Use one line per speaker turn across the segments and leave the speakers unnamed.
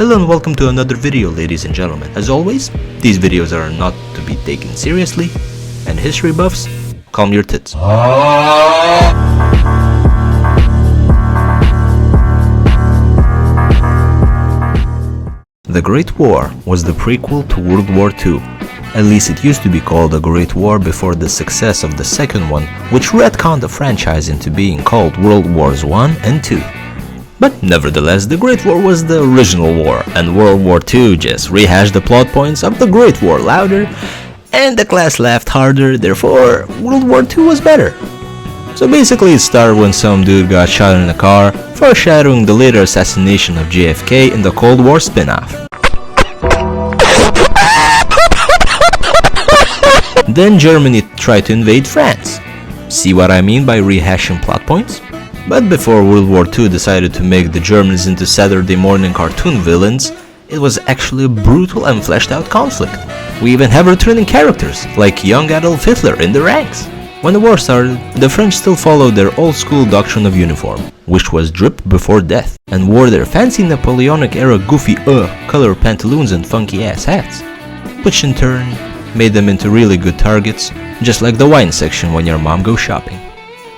Hello and welcome to another video, ladies and gentlemen. As always, these videos are not to be taken seriously, and history buffs, calm your tits. The Great War was the prequel to World War II. At least it used to be called the Great War before the success of the second one, which retconned the franchise into being called World Wars I and II. But nevertheless, the Great War was the original war, and World War II just rehashed the plot points of the Great War louder, and the class laughed harder, therefore World War II was better. So basically it started when some dude got shot in a car, foreshadowing the later assassination of JFK in the Cold War spin-off. Then Germany tried to invade France. See what I mean by rehashing plot points? But before World War II decided to make the Germans into Saturday morning cartoon villains, it was actually a brutal and fleshed out conflict. We even have returning characters, like young Adolf Hitler in the ranks. When the war started, the French still followed their old school doctrine of uniform, which was drip before death, and wore their fancy Napoleonic era goofy color pantaloons and funky ass hats, which in turn made them into really good targets, just like the wine section when your mom goes shopping.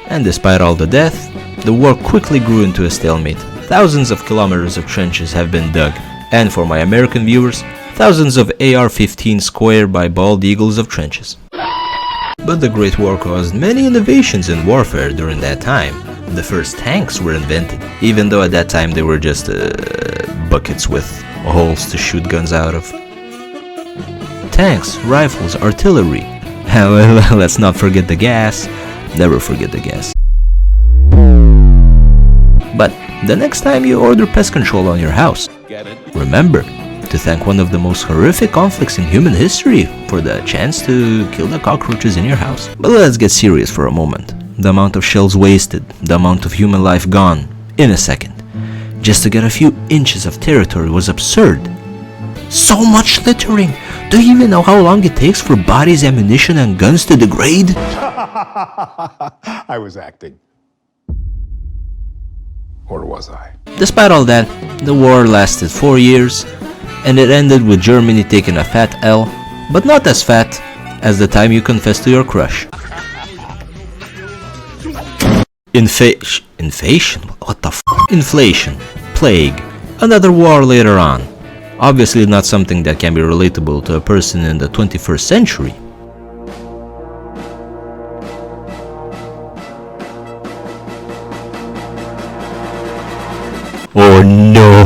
And despite all the death, the war quickly grew into a stalemate. Thousands of kilometers of trenches have been dug, and for my American viewers, thousands of AR-15 square by bald eagles of trenches. But the Great War caused many innovations in warfare during that time. The first tanks were invented, even though at that time they were just buckets with holes to shoot guns out of. Tanks, rifles, artillery. Well, let's not forget the gas. Never forget the gas. But the next time you order pest control on your house, remember to thank one of the most horrific conflicts in human history for the chance to kill the cockroaches in your house. But let's get serious for a moment. The amount of shells wasted, the amount of human life gone in a second, just to get a few inches of territory was absurd. So much littering! Do you even know how long it takes for bodies, ammunition, and guns to degrade?
I was acting. Or was I?
Despite all that, the war lasted 4 years, and it ended with Germany taking a fat L, but not as fat as the time you confessed to your crush. Inflation? What the f? Inflation. Plague. Another war later on. Obviously not something that can be relatable to a person in the 21st century. Oh no!